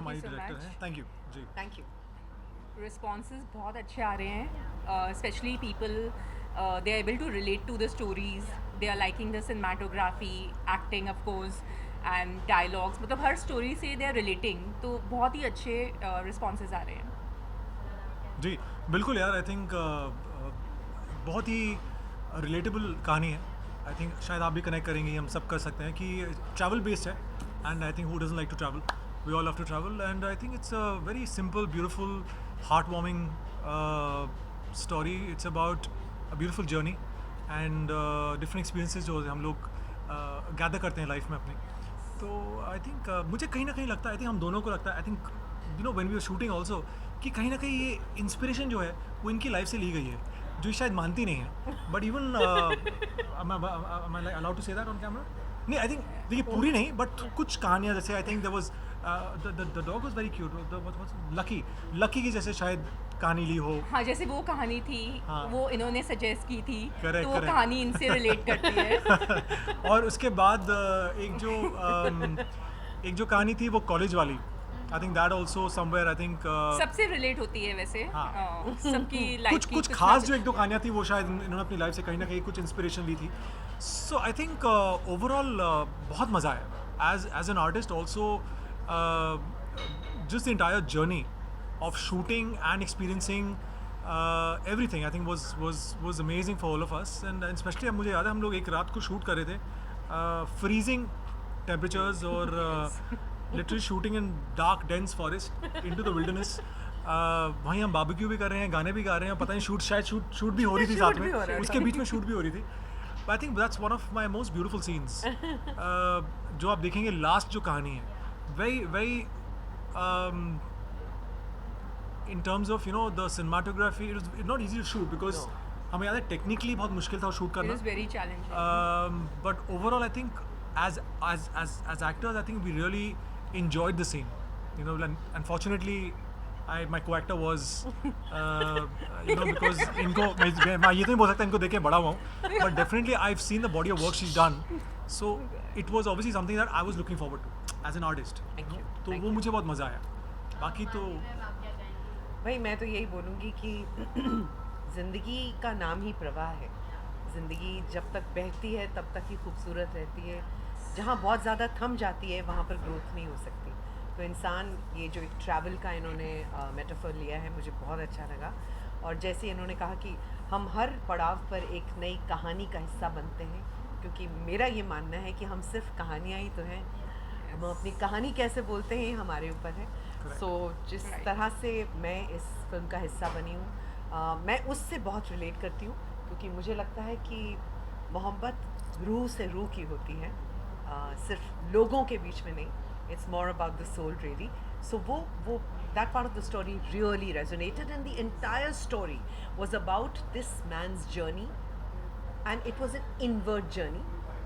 हमारी so director much. हैं. Thank you ji. Thank you. Responses बहुत अच्छे आ रहे हैं, especially people they are able to relate to the stories, they are liking the cinematography, acting of course, and dialogues. मतलब हर story से they are relating, तो बहुत ही अच्छे responses आ रहे हैं. जी बिल्कुल यार. आई थिंक बहुत ही रिलेटेबल कहानी है. आई थिंक शायद आप भी कनेक्ट करेंगे, हम सब कर सकते हैं कि ट्रैवल बेस्ड है. And I think who doesn't like to travel, we all love to travel. And I think it's a very simple beautiful heart warming story. It's about a beautiful journey and different experiences जो हम लोग gather करते हैं life में अपने. तो I think मुझे कहीं ना कहीं लगता है, आई थिंक हम दोनों को लगता है, I think you know when we are shooting also, कि कहीं ना कहीं ये इंस्पिरेशन जो है वो इनकी लाइफ से ली गई है, जो शायद मानती नहीं है. But even allowed to say that on camera? नहीं, आई थिंक देखिए पूरी नहीं, बट कुछ कहानियाँ जैसे I think there was the dog was very cute. Lucky की जैसे शायद कहानी ली हो. हाँ, जैसे वो कहानी थी, हाँ. वो इन्होंने सजेस्ट की थी, Correct, तो वो correct. कहानी इनसे रिलेट करती है. और उसके बाद एक जो कहानी थी वो कॉलेज वाली, I think that also somewhere I think सबसे रिलेट होती है वैसे. हाँ. सबकी लाइफ कुछ खास जो एक दो कहानियाँ थी वो शायद इन्होंने अपनी लाइफ से कहीं ना कहीं कुछ इंस्पिरेशन ली थी. सो आई थिंक ओवरऑल बहुत मज़ा आया as an artist also. Just the entire journey of shooting and experiencing everything I think was amazing for all of us. And especially अब मुझे याद है हम लोग एक रात को शूट कर रहे थे, freezing temperatures और literally shooting in dark dense forest into the wilderness. वहीं हम बारबेक्यू भी कर रहे हैं, गाने भी गा रहे हैं, पता नहीं शायद शूट भी हो रही थी साथ में, उसके बीच में शूट भी हो रही थी. But I think that's one of my most beautiful scenes. जो आप देखेंगे लास्ट जो कहानी है, very in terms of you know the cinematography, it was not easy to shoot because हमें याद है टेक्निकली बहुत मुश्किल था शूट It करना. was very challenging. But overall I think as actors I think we really enjoyed the scene, you know. And unfortunately my co-actor was you know, because इनको मैं ये तो नहीं बोल सकता इनको देख के बड़ा हुआ हूँ, but definitely I've seen the body of work she's done, so it was obviously something that I was looking forward to as an artist. Thank you. तो वो मुझे बहुत मज़ा आया. बाकी तो भाई मैं तो यही बोलूँगी कि ज़िंदगी का नाम ही प्रवाह है. ज़िंदगी जब तक बहती है तब तक ही खूबसूरत रहती है. जहाँ बहुत ज़्यादा थम जाती है वहाँ पर ग्रोथ नहीं हो सकती. तो इंसान, ये जो एक ट्रैवल का इन्होंने मेटाफर लिया है, मुझे बहुत अच्छा लगा. और जैसे इन्होंने कहा कि हम हर पड़ाव पर एक नई कहानी का हिस्सा बनते हैं, क्योंकि मेरा ये मानना है कि हम सिर्फ कहानियाँ ही तो हैं. हम अपनी कहानी कैसे बोलते हैं हमारे ऊपर है. सो जिस तरह से मैं इस फिल्म का हिस्सा बनी हूँ, मैं उससे बहुत रिलेट करती हूँ, क्योंकि मुझे लगता है कि मोहब्बत रूह से रूह की होती है, सिर्फ लोगों के बीच में नहीं. It's more about the soul really. So वो that part of the story really resonated, and the entire story was about this man's journey, and it was an inward journey,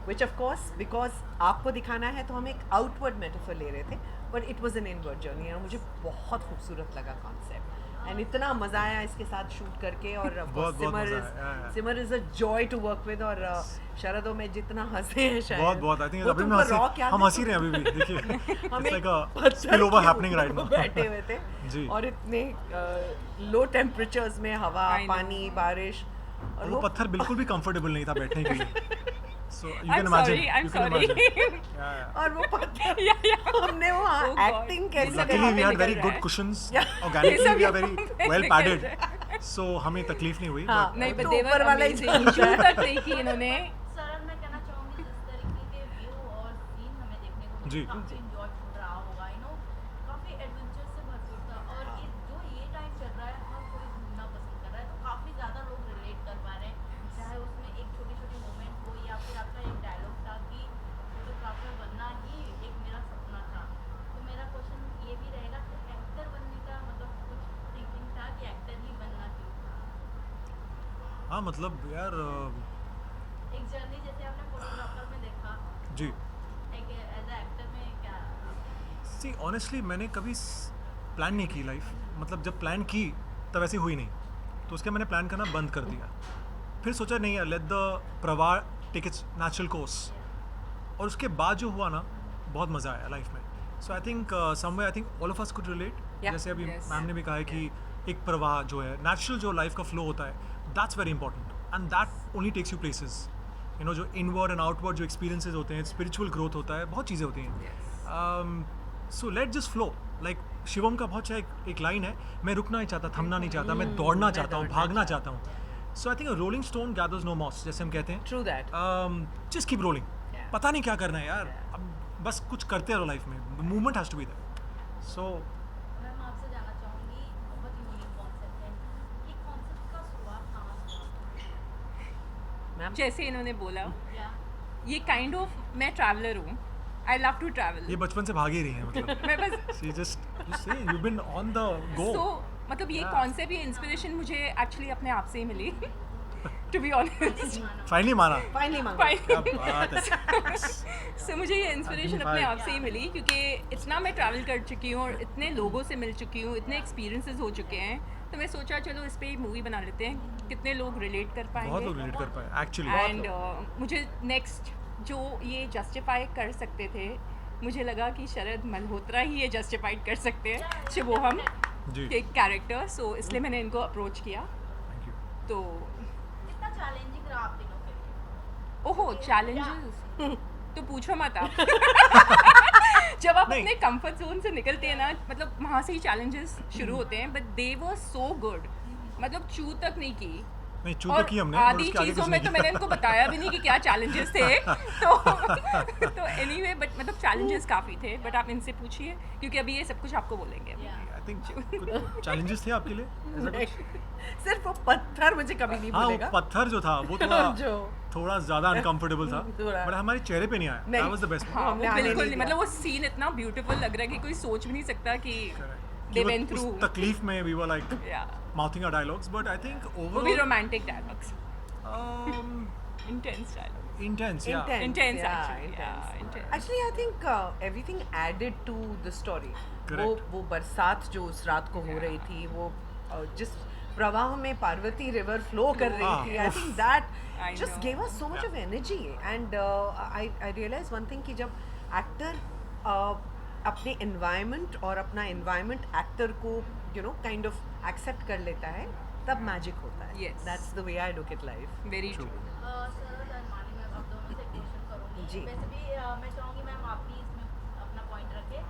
which of course because आपको दिखाना है तो हम एक outward metaphor ले रहे थे, but it was an inward journey. और मुझे बहुत खूबसूरत लगा कॉन्सेप्ट, एंड इतना मज़ा आया इसके साथ शूट करके. और Simar is a joy to work with. और शरद और मैं जितना हंसे हैं शायद बहुत आई थिंक वो अभी तुमको rock हम याद हंसी है? रहे हैं अभी भी. देखिए हम it's एक like a पत्थर spillover के happening right ऊपर now. बैठे हुए थे जी. और इतने लो टेम्परेचर्स में हवा, I know. पानी, बारिश, और वो पत्थर बिल्कुल भी कंफर्टेबल नहीं था बैठने के लिए. So you I'm can imagine. sorry, I'm you can sorry. imagine. Yeah. और वो पत्थर Yeah. हमने वो Oh God. एक्टिंग कैसे Luckily Luckily we पे had very निकल good रहा है. cushions. Yeah. Organically ये सब we are यहाँ very पे well निकल padded. रहा है. So हमें तकलीफ नहीं हुई. हाँ. but नहीं, तो but they were ऊपर वाला ही amazing. जानता शूट है. तक नहीं की इन्होंने. सरल मैं कहना चाहूँगी जिस तरीके के व्यू और सीन हमें देखने को जी. मिले, काफ़ी इंजॉय हो रहा होगा, यू नो, काफ़ी एडवेंचर से भरपूर था. और ये टाइम चल रहा है, हर कोई घूमना पसंद कर रहा है, तो काफ़ी ज़्यादा लोग रिलेट कर पा रहे हैं, चाहे उसमें एक छोटी छोटी मोमेंट हो या फिर आपका एक डायलॉग था कि फोटोग्राफर बनना ही एक मेरा सपना था. तो मेरा क्वेश्चन ये भी रहेगा कि एक्टर बनने का मतलब कुछ थिंकिंग था कि एक्टर ही बनना क्यों था? हाँ मतलब यार एक जर्नी जैसे आपने फोटोग्राफर में देखा, जी. एक एज अ एक्टर में क्या? सी ऑनेस्टली मैंने कभी प्लान नहीं की लाइफ. मतलब जब प्लान की तब ऐसी हुई नहीं, तो उसके मैंने प्लान करना बंद कर दिया. फिर सोचा नहीं यार, लेट द प्रवाह टेक इट्स नेचुरल कोर्स. और उसके बाद जो हुआ ना, बहुत मज़ा आया लाइफ में. So I think somewhere I think all of us could relate Yeah. जैसे अभी Yes. मैम ने भी कहा है कि एक प्रवाह जो है नेचुरल जो लाइफ का फ्लो होता है that's very important and that only takes you places you know जो इनवर्ड एंड आउटवर्ड जो एक्सपीरियंसेस होते हैं स्पिरिचुअल ग्रोथ होता है बहुत चीज़ें होती हैं so let just flow like Shivam का बहुत एक लाइन है मैं रुकना नहीं चाहता थमना नहीं चाहता मैं दौड़ना चाहता हूँ दौड़ना भागना चाहता हूँ so I think rolling stone gathers no moss जैसे हम कहते हैं True that. Just keep rolling Yeah. पता नहीं क्या करना है यार अब बस कुछ करते रहो लाइफ में movement has to be there so ma'am आपसे जानना चाहूँगी, बहुत यूनिक कॉन्सेप्ट है, ये कॉन्सेप्ट का शुरुआत कहाँ से हुआ? मैम जैसे इन्होंने बोला या ये काइंड ऑफ मैं ट्रैवलर हूँ, आई लव टू ये ट्रैवल। बचपन से भाग ही रही है मतलब मैं बस she just say you been on the go so मतलब ये Yeah. कॉन्सेप्ट ये इंस्पिरेशन मुझे एक्चुअली अपने आप से ही मिली टू बी ऑनेस्ट। फाइनली माना फाइनली मांगा क्या बात है सो मुझे ये इंस्पिरेशन I think अपने I- आप से ही मिली क्योंकि इतना मैं ट्रैवल कर चुकी हूँ और इतने लोगों से मिल चुकी हूँ, इतने एक्सपीरियंसेस हो चुके हैं, तो मैं सोचा चलो इस पे एक मूवी बना लेते हैं, कितने लोग रिलेट कर बहुत लोग पाएंगे। रिलेट कर पाए एक्चुअली एंड मुझे नेक्स्ट जो ये जस्टिफाई कर सकते थे, मुझे लगा कि शरद मल्होत्रा ही ये जस्टिफाइड कर सकते हैं शुभोहम जी के कैरेक्टर, सो इसलिए मैंने इनको अप्रोच किया। थैंक यू तो कितना चैलेंजिंग रहा आप दिनों के लिए? ओहो चैलेंजेस तो पूछो मत आप। जब आप नहीं। अपने कंफर्ट जोन से निकलते हैं ना, मतलब वहाँ से ही चैलेंजेस शुरू होते हैं, but they were so good, मतलब चू तक नहीं की। नहीं चू तो और की हमने और आधी उसके आगे चीज़ों कुछ में नहीं तो मैंने इनको बताया भी नहीं कि क्या चैलेंजेस थे। तो एनीवे बट मतलब चैलेंजेस काफ़ी थे, बट आप इनसे पूछिए क्योंकि अभी ये सब कुछ आपको बोलेंगे। आई थिंक कुछ चैलेंजेस थे आपके लिए ऐसा कुछ सिर्फ वो पत्थर मुझे कभी नहीं हाँ वो भूलेगा पत्थर जो था वो थोड़ा जो थोड़ा ज्यादा अनकंफर्टेबल था थोड़ा। बट हमारे चेहरे पे नहीं आया नहीं। दैट वाज द बेस्ट हाँ हमने वो आने बिल्कुल नहीं नहीं, दिया। मतलब वो सीन इतना ब्यूटीफुल लग रहा है कि कोई सोच भी नहीं सकता कि they went उस through तकलीफ में we were like yeah, mouthing our dialogues but I think वो भी overall romantic dialogues, intense dialogue, intense yeah intense yeah, actually, intense. yeah, intense. Actually, I think everything added to the story. Correct. वो बरसात जो उस रात को हो रही थी, वो जिस प्रवाह में पार्वती रिवर फ्लो कर रही हाँ, थी, I think that I just know. gave us so much Yeah. of energy. And I realized one thing कि जब actor अपने environment और अपना environment actor को kind of accept कर लेता है, तब magic होता है. Yes. That's the way I look at life. Very True. true. सरद और मानी मैम, आप दोनों से क्वेश्चन करूँगी। जी। वैसे भी मैं चाहूँगी मैम आप भी इसमें अपना पॉइंट रखें।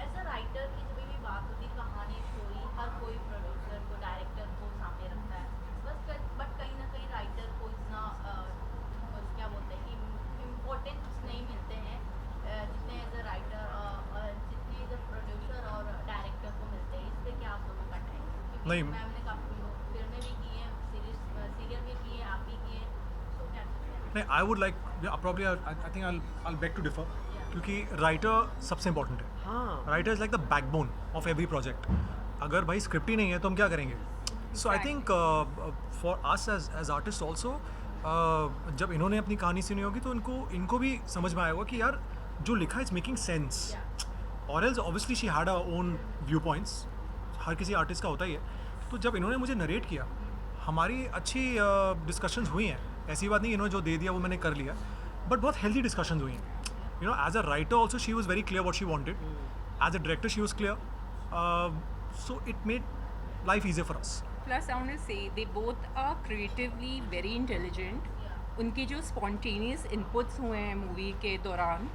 एज अ राइटर की जब भी बात होती है, कहानी स्टोरी हर कोई प्रोड्यूसर को डायरेक्टर को सामने रखता है, बट कहीं ना कहीं राइटर को इतना क्या बोलते हैं कि इम्पोर्टेंस नहीं मिलते हैं जितने एज अ राइटर जितने एज अ प्रोड्यूसर और डायरेक्टर को मिलते हैं। इस पर क्या आप दोनों का टाइम? नहीं। मैम ने काफ़ी फिल्में भी की हैं, सीरियल भी किए हैं, आप भी किए हैं, तो क्या नहीं I would like probably I think I beg to differ क्योंकि राइटर सबसे इंपॉर्टेंट है हाँ. Writer is like the backbone of every project अगर भाई स्क्रिप्ट ही नहीं है तो हम क्या करेंगे so I think for us as artist also जब इन्होंने अपनी कहानी सुनी होगी तो इनको भी समझ में आया होगा कि यार जो लिखा इज मेकिंग सेंस और else obviously she had a own view points हर किसी आर्टिस्ट का होता ही है तो जब इन्होंने मुझे नरेट किया हमारी अच्छी डिस्कशंस हुई हैं ऐसी बात नहीं इन्होंने जो दे दिया वो मैंने कर लिया बट बहुत हेल्दी डिस्कशंस हुई हैं you know as a writer also she was very clear what she wanted as a director she was clear so it made life easier for us Plus I want to say they both are creatively very intelligent. उनकी जो spontaneous inputs हुए हैं movie के दौरान,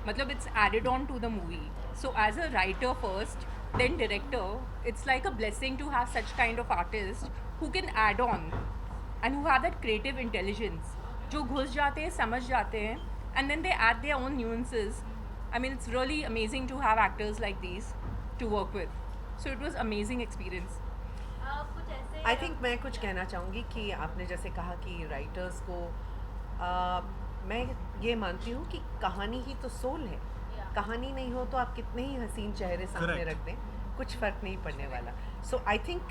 मतलब it's added on to the movie. So as a writer first, then director, it's like a blessing to have such kind of artists who can add on and who have that creative intelligence. जो घुस जाते हैं, समझ जाते हैं, and then they add their own nuances. I mean, it's really amazing to have actors like these to work with. So it was amazing experience. कुछ ऐसे I think मैं कुछ कहना चाहूँगी कि आपने जैसे कहा कि राइटर्स को मैं ये मानती हूँ कि कहानी ही तो सोल है. Yeah. कहानी नहीं हो तो आप कितने ही हसीन चेहरे सामने Correct. रख दें, कुछ फ़र्क नहीं पड़ने वाला. सो आई थिंक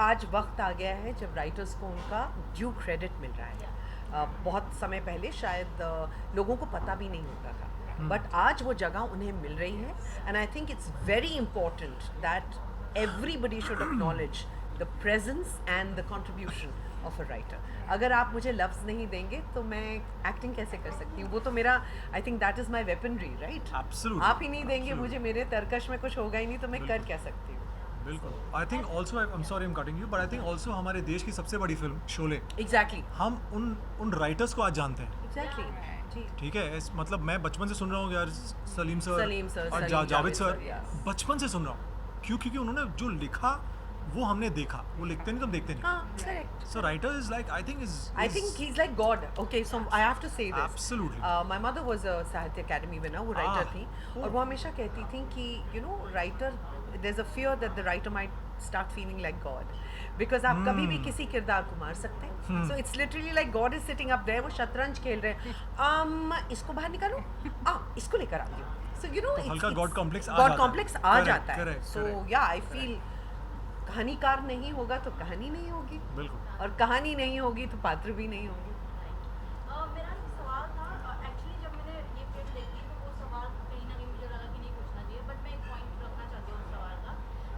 आज वक्त आ गया है जब राइटर्स को उनका ड्यू क्रेडिट मिल रहा है. बहुत समय पहले शायद लोगों को पता भी नहीं होता था, बट आज वो जगह उन्हें मिल रही है. And I think it's very important that everybody should acknowledge the presence and the contribution of a writer. अगर आप मुझे लफ्ज़ नहीं देंगे तो मैं एक्टिंग कैसे कर सकती हूँ? वो तो मेरा, I think that is my weaponry, right? Absolutely, आप ही नहीं देंगे absolutely. मुझे, मेरे तरकश में कुछ होगा ही नहीं, तो मैं कर बिल्कुल. क्या सकती हूँ? बिल्कुल. I think also, I am sorry, I am cutting you, but I think also हमारे देश की सबसे बड़ी फिल्म शोले, एग्जैक्टली, हम उन राइटर्स को आज जानते हैं. एग्जैक्टली. जी. ठीक है, मतलब मैं बचपन से सुन रहा हूँ यार, सलीम सर सलीम सर, और Salim Javed sir, sir, yeah. बचपन से सुन रहा हूँ. क्यों? क्योंकि उन्होंने जो लिखा वो हमने देखा. वो लिखते नहीं तो हम देखते नहीं. हाँ, correct. So writer is like, I think I think he's like God. Okay, so I have to say this. Absolutely. My mother was a Sahitya Academy winner, वो writer थी, और वो हमेशा कहती थी कि you know writer, there's a fear that the writer might start feeling like God, because आप कभी भी किसी किरदार को मार सकते हैं. So it's literally like God is sitting up there, वो शतरंज खेल रहे हैं. इसको बाहर निकालो, इसको लेकर आती हूँ. So you know तो हल्का God complex आ God जाता है. complex आ Correct, जाता है. correct, So correct. yeah, I feel कहानीकार नहीं होगा तो कहानी नहीं होगी, बिल्कुल. और कहानी नहीं होगी तो पात्र भी नहीं होंगे. मेरा एक सवाल था, एक्चुअली जब मैंने ये फिल्म देखी तो वो सवाल कहीं ना कहीं मुझे लगा कि नहीं पूछना चाहिए, बट मैं एक पॉइंट रखना चाहती हूँ उस सवाल का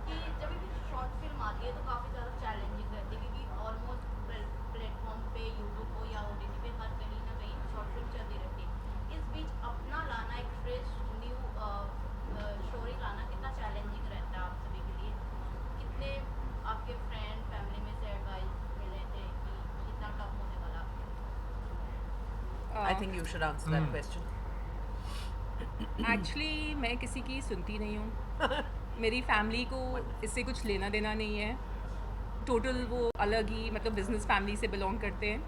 कि जब भी शॉर्ट फिल्म आती है तो काफ़ी ज़्यादा चैलेंजिंग रहती है, क्योंकि ऑलमोस्ट प्लेटफॉर्म पे, यूट्यूब हो या OTT पे, हर कहीं ना कहीं शॉर्ट फिल्म चलती रहती है. इस बीच अपना लाना, एक फ्रेश न्यू स्टोरी लाना कितना चैलेंजिंग रहता है आप सभी के लिए? कितने आपके फ्रेंड फैमिली में से एडवाइस मिले थे कि कितना टफ होने वाला आपके लिए? I think you should answer that Hmm. question. Actually मैं किसी की सुनती नहीं हूँ. मेरी फैमिली को इससे कुछ लेना देना नहीं है. टोटल वो अलग ही, मतलब बिजनेस फैमिली से बिलोंग करते हैं.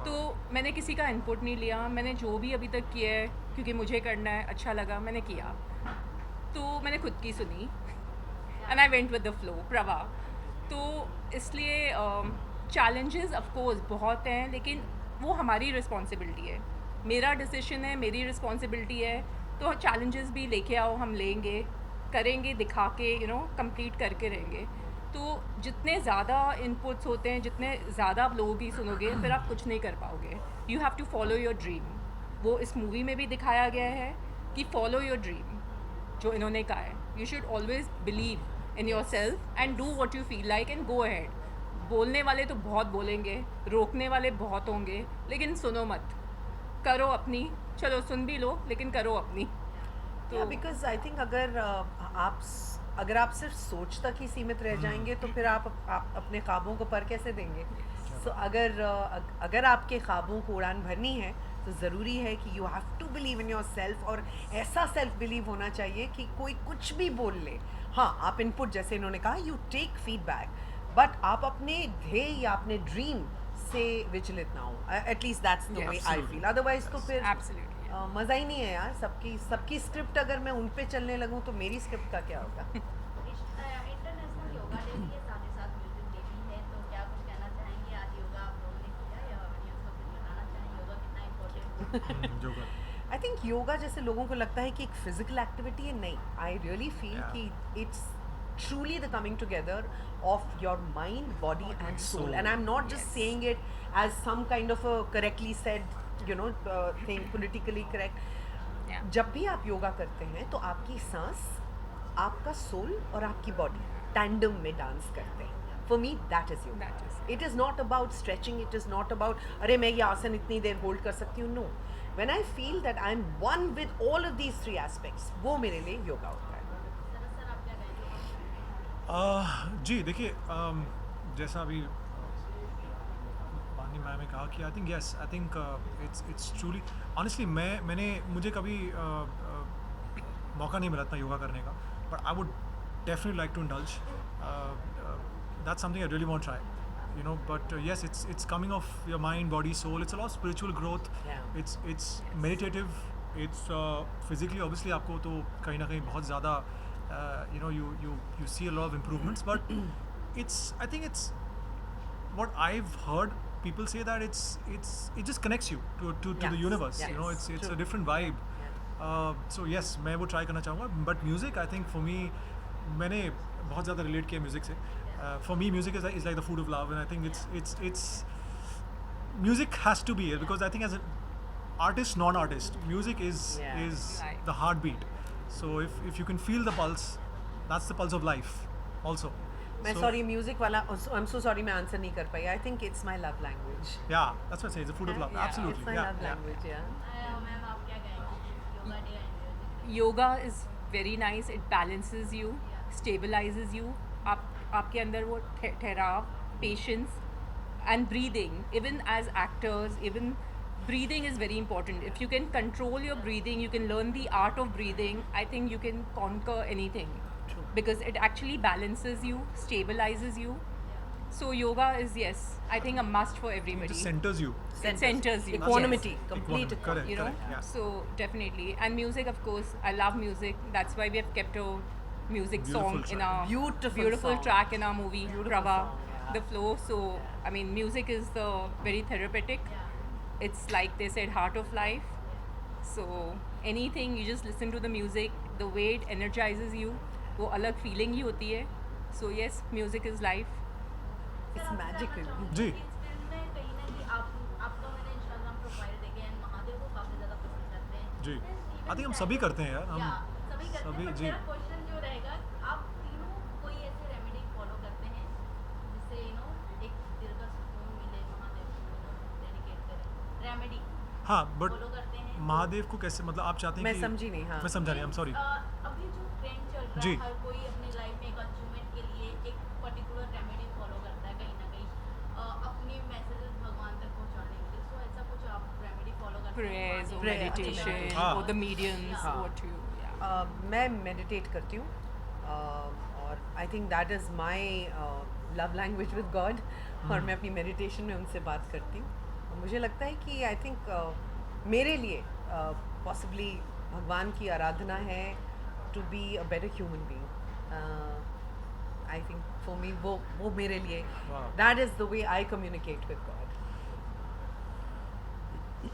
तो मैंने किसी का इनपुट नहीं लिया. मैंने जो भी अभी तक किया है, क्योंकि मुझे करना है, अच्छा लगा, मैंने किया. तो मैंने खुद की सुनी and I went with the flow, प्रवाह. तो इसलिए चैलेंजेस ऑफ कोर्स बहुत हैं, लेकिन वो हमारी रिस्पॉन्सिबिलिटी है. मेरा डिसीजन है, मेरी रिस्पॉन्सिबिलिटी है. तो चैलेंजेस भी लेके आओ, हम लेंगे, करेंगे, दिखा के कंप्लीट करके रहेंगे. तो जितने ज़्यादा इनपुट्स होते हैं, जितने ज़्यादा आप लोगों की सुनोगे, फिर आप कुछ नहीं कर पाओगे. You have to follow your dream. वो इस मूवी में भी दिखाया गया है कि फॉलो योर ड्रीम, जो इन्होंने कहा है. You should always believe in your self and do what you feel like and go ahead. बोलने वाले तो बहुत बोलेंगे, रोकने वाले बहुत होंगे, लेकिन सुनो मत, करो अपनी. चलो सुन भी लो, लेकिन करो अपनी. Yeah, because I think अगर आप सिर्फ सोच तक ही सीमित रह जाएंगे तो फिर आप अपने ख्वाबों को पर कैसे देंगे? So अगर आपके ख्वाबों को उड़ान भरनी है तो ज़रूरी है कि you have to believe in yourself, और ऐसा सेल्फ बिलीव होना चाहिए कि कोई कुछ भी बोल ले. हाँ, आप इनपुट, जैसे इन्होंने कहा, यू टेक फीडबैक, बट आप अपने ध्येय या अपने ड्रीम से विचलित ना हो. At least that's the way I Absolutely. Feel. Otherwise तो फिर एब्सोल्युटली. मज़ा ही नहीं है यार. सबकी स्क्रिप्ट अगर मैं उन पे चलने लगूँ तो मेरी स्क्रिप्ट का क्या होगा? इंटरनेशनल योगा डे के साथ ही साथ म्यूजिक डे भी है, तो क्या कुछ कहना चाहेंगे? आज योगा आप लोगों ने किया या ऑडियंस को कुछ बताना चाहेंगे योगा कितना इम्पोर्टेंट? जो कर. आई थिंक योगा जैसे लोगों को लगता है कि एक फिजिकल एक्टिविटी है, नहीं. I really feel Yeah. कि it's truly the coming together of your mind, body and soul. Soul. And I'm not just Yes. saying it as some kind of a correctly said thing, politically correct. Yeah. जब भी आप योगा करते हैं तो आपकी सांस, आपका सोल और आपकी बॉडी टैंडम में डांस करते हैं. For me that is yoga. That is. It is not about stretching, it is not about अरे मैं ये आसन इतनी देर होल्ड कर सकती हूँ. No. When I feel that I'm one with all of these three aspects, वो मेरे लिए योगा होता है. सर आप क्या कहेंगे? जी देखिए, जैसा अभी पानी मैम ने कहा कि I think yes, I think it's truly, honestly मुझे कभी मौका नहीं मिला था योगा करने का, but I would definitely like to indulge. That's something I really want try, but yes, it's coming off your mind, body, soul. It's a lot of spiritual growth. Yeah. It's meditative. It's physically, obviously आपको तो कहीं ना कहीं बहुत ज़्यादा you see a lot of improvements, but I think it's what I've heard people say that it just connects you to Yes, the universe. yes, It's true. a different vibe. So yes, मैं वो try करना चाहूँगा. But music, I think for me, मैंने बहुत ज़्यादा relate किया music से. For me, music is like the food of love, and I think it's music has to be here, because I think as an artist, non-artist, music is Yeah. Right. the heartbeat. So if you can feel the pulse, that's the pulse of life also. मैं So- sorry music वाला I am so sorry मैं answer नहीं कर पाई I think it's my love language Yeah, that's what I say. It's a food of love. Yeah, Absolutely. It's my Yeah, love yeah. Language या ma'am आप क्या कहेंगे yoga day and yoga is very nice. It balances you, stabilises you. आपके अंदर वो ठहराव, patience and breathing. Even as actors, even breathing is very important. If you can control your breathing, you can learn the art of breathing. I think you can conquer anything. True. Because it actually balances you, stabilizes you. So yoga is, yes, I think a must for It everybody. just centers you. It centers you. equanimity, Yes. complete Equanimity, correct. You know, yeah. so definitely. And music, of course, I love music. That's why we have kept a music Beautiful song in track. our Beautiful song. track in our movie, Beautiful Prava, song, yeah. the flow. So, I mean, music is the very therapeutic. It's like they said, heart of life. So, anything, you just listen to the music, the way it energizes you, वो अलग feeling ही होती है. So, yes, music is life. It's magical ji. इस film में कहीं ना कहीं आपका मैंने इंस्टाग्राम प्रोफाइल देखे हैं, महादेव को काफी ज्यादा पसंद करते हैं. जी. Even I think हम that- सभी करते हैं यार. या, हम सभी करते सभी, हैं. But जी. मेरा क्वेश्चन जो रहेगा, आप तीनों कोई ऐसे रेमेडी फॉलो करते हैं जिससे एक दिल का सुकून मिले, महादेव को डेडिकेट करें रेमेडी हाँ, बट फॉलो करते हैं. महादेव को कैसे, मतलब आप चाहते हैं मैं कि समझी नहीं, हाँ. मैं समझा नहीं. I'm sorry. अभी जो ट्रेंड चल रहा जी. है, हर कोई अपनी लाइफ में एक अचीवमेंट के लिए एक पर्टिकुलर रेमेडी फॉलो करता है कहीं ना कहीं अपने मैसेजेस भगवान तक पहुंचाने के लिए. सो ऐसा कुछ आप रेमेडी फॉलो करते हैं? Prayers or Prayer, meditation अच्छा, हाँ. or the mediums, हाँ. what you, yeah. मैं मेडिटेट करती हूँ और I think that is my love language with God और मैं अपनी मेडिटेशन में उनसे बात करती हूँ. और मुझे लगता है कि आई थिंक मेरे लिए पॉसिबली भगवान की आराधना है to be a better human being. I think for me वो मेरे लिए Wow. That is the way I communicate with God.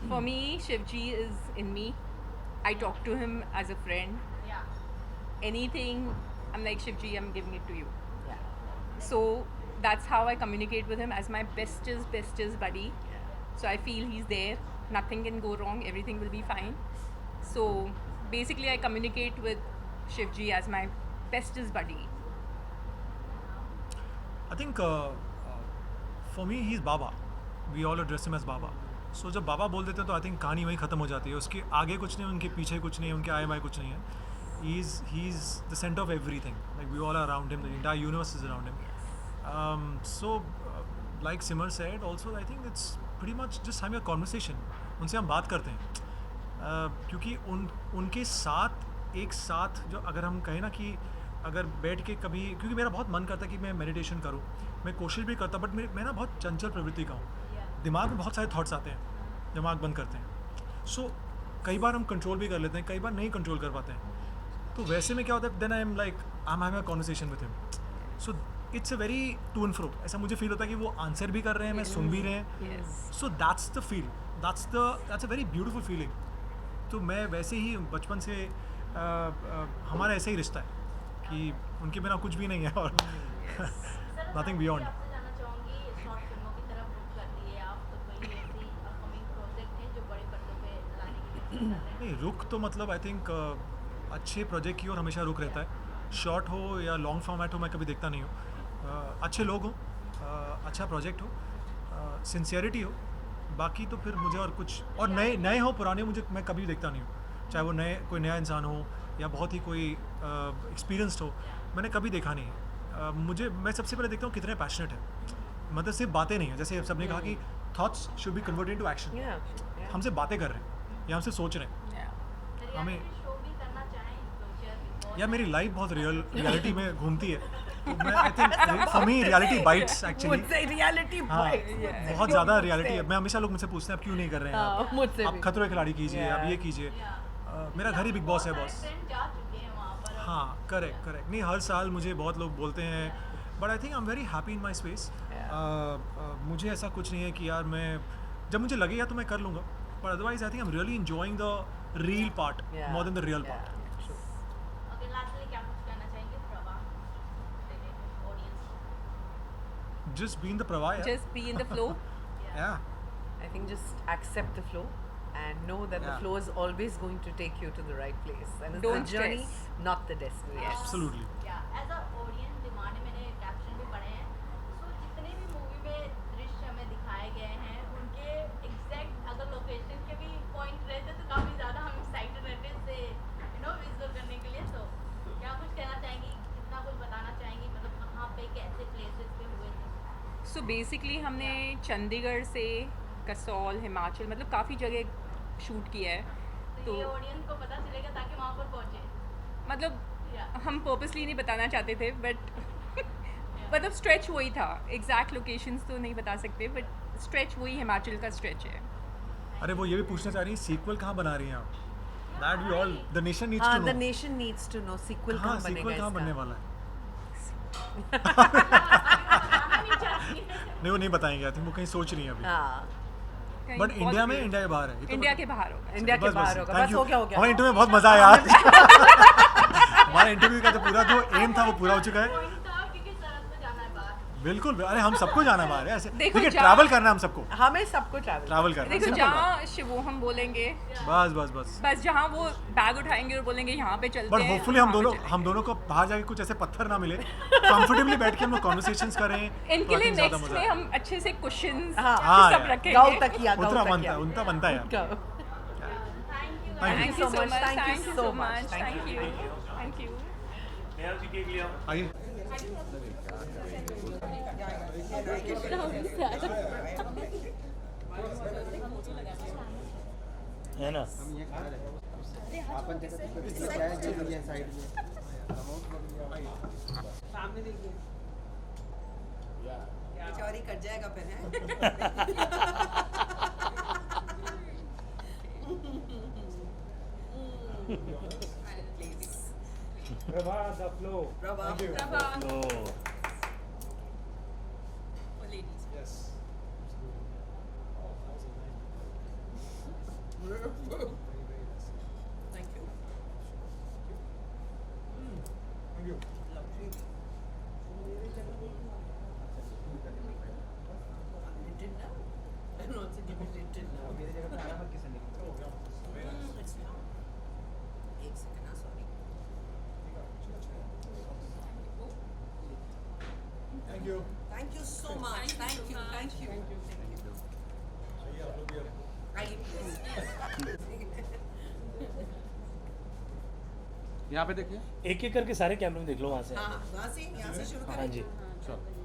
For me, Shivji is in me. I talk to him as a friend. या Anything, I'm like, Shivji, I'm giving it to you. So that's how I communicate with him, as my bestest buddy. So I feel he's there. Nothing can go wrong. Everything will be fine. So basically, I communicate with Shivji as my bestest buddy. I think for me he's Baba. We all address him as Baba. So जब बाबा बोल देते हैं तो I think कहानी वहीं ख़त्म हो जाती है. उसके आगे कुछ नहीं, उनके पीछे कुछ नहीं, उनके आए बाएं कुछ नहीं है. He's the center of everything. Like we all are around him. The entire universe is around him. So like Simar said, also I think it's pretty much just having a conversation. उनसे हम बात करते हैं क्योंकि उनके साथ एक साथ जो अगर हम कहें ना कि अगर बैठ के कभी, क्योंकि मेरा बहुत मन करता है कि मैं मेडिटेशन करूं, मैं कोशिश भी करता, बट मैं ना बहुत चंचल प्रवृत्ति का हूँ. दिमाग में बहुत सारे थॉट्स आते हैं जब आँख बंद करते हैं. सो कई बार हम कंट्रोल भी कर लेते हैं, कई बार नहीं कंट्रोल कर पाते हैं. तो वैसे में क्या होता है, then I am having a conversation with him. So it's a very to and fro. ऐसा मुझे फील होता है कि वो आंसर भी कर रहे हैं, मैं सुन भी रहे हैं. Yes. So that's the feel, that's a very beautiful feeling. तो मैं वैसे ही बचपन से हमारा ऐसा ही रिश्ता है कि उनके बिना कुछ भी नहीं है और नथिंग बियॉन्ड. आपसे जानना चाहूँगी, शॉर्ट फिल्मों की तरफ रुख कर दिए आप, तो कोई ऐसी अपकमिंग प्रोजेक्ट है जो बड़े पर्दों पे लाने की कोशिश कर रहे हैं? नहीं, रुख तो मतलब आई थिंक अच्छे प्रोजेक्ट की ओर हमेशा रुख रहता है. शॉर्ट हो या लॉन्ग फॉर्मेट हो, मैं कभी देखता नहीं हूँ. अच्छे लोग हों, अच्छा प्रोजेक्ट हो, सिंसियरिटी हो, बाकी तो फिर मुझे और कुछ, और नए हो पुराने मुझे, मैं कभी देखता नहीं हूँ. चाहे वो कोई नया इंसान हो या बहुत ही कोई एक्सपीरियंस्ड हो, मैंने कभी देखा नहीं है. मैं सबसे पहले देखता हूँ कितने पैशनेट है. मतलब सिर्फ बातें नहीं है, जैसे सबने कहा कि thoughts should be converted into action. हमसे बातें कर रहे हैं या हमसे सोच रहे हैं. Yeah. हमें- रियलिटी शो भी करना चाहें फ्यूचर बिकॉज या मेरी लाइफ बहुत रियलिटी में घूमती है. तो मैं आई think for me reality bytes actually. मुझसे रियलिटी हाँ, Yeah. बहुत ज़्यादा रियलिटी है. मैं हमेशा लोग मुझसे पूछते हैं आप क्यों नहीं कर रहे हैं, हाँ, मुझसे आप भी. खतरों के खिलाड़ी कीजिए, Yeah. आप ये कीजिए. मेरा घर ही बिग बॉस है बॉस. फ्रेंड जा चुके हैं वहाँ पर. हाँ, करेक्ट. नहीं, हर साल मुझे बहुत लोग बोलते हैं, but I think I am very happy in my space. मुझे ऐसा कुछ नहीं है कि यार मैं, जब मुझे लगेगा तो मैं कर लूँगा, but otherwise I think I am really enjoying the real part more than the real part. Okay, lastly क्या कुछ कहना चाहेंगे प्रभा रिलेटेड ऑडियंस को? Just be in the प्रवाह. Just be in the flow. Yeah. I think just accept the flow and know that the Yeah. flow is always going to take you to the right place. And it's Don't the journey, stress. not the destination. Absolutely. या as a audience, दिमाग में मैंने caption भी so basically हमने चंडीगढ़ से कसौल, हिमाचल, मतलब काफ़ी जगह शूट किया है. तो ये ऑडियंस को पता चलेगा ताकि वहाँ पर पहुँचे. मतलब Yeah. हम पर्पसली नहीं बताना चाहते थे, बट मतलब स्ट्रेच वही था. एग्जैक्ट लोकेशंस तो नहीं बता सकते, बट स्ट्रेच वही हिमाचल का स्ट्रेच है. अरे वो ये भी पूछना चाह रही है सीक्वल कहाँ बना रही हैं आप? That we all the nation needs हाँ, to the know. Nation needs to know sequel हाँ कहाँ बनेगा सीक्वल कहाँ बनने इसका. वाला है? बताना नहीं चाहती. नहीं वो नहीं बताएंगे. आई थिंक वो कहीं सोच रही हैं अभी. हाँ, कहीं बट बहुत इंडिया में big- इंडिया के बाहर है ये तो इंडिया बता- के बाहर होगा. इंडिया के बाहर होगा. thank बस you. हो गया, हो गया. हमारे इंटरव्यू में बहुत मजा आया आज. हमारे इंटरव्यू का जो पूरा जो एम था वो पूरा हो चुका है. पॉइंट था क्योंकि सरहद में जाना है बाहर. बिल्कुल. अरे हम सबको जाना है बाहर है ऐसे. देखो, देखिए जहाँ- ट्रैवल करना है हम सबको. हमें सबको ट्रैवल करना है. देखो Simple बात. जहाँ शिवोहम बोलेंगे, बस बस बस. बस जहाँ वो बैग उठाएंगे और बोलेंगे यहाँ पे चलते बट हैं. होपफुली हम वहाँ पे दोनों चलेंगे. को बाहर जाके कुछ ऐसे पत्थर ना मिले. कंफर्टेबली बैठ के हम लोग कॉन्वर्सेशंस करें. इनके तो I लिए think ज़्यादा नेक्स्ट मजा में आएगा. हम अच्छे से क्वेश्चंस हाँ. हाँ सब यार. रखेंगे. गाँव तक या उतना गाँव बनता है तक उनका बनता है यार. या. Thank you. Thank you so much. Thank you Thank you so so much. much. Thank Thank you. you. Thank you. आइए. है ना. चोरी कट जाएगा फिर है. प्रभा तो thank you. Dinner? And also give me dinner. It's now. एक second, हाँ, sorry. Thank you. Thank you so much. Thank you. Thank you. आइए please. यहाँ पे देखिए. एक एक करके सारे कैमरे में देख लो वहाँ से. हाँ, वहाँ से शुरू हाँ करें. जी. चलो.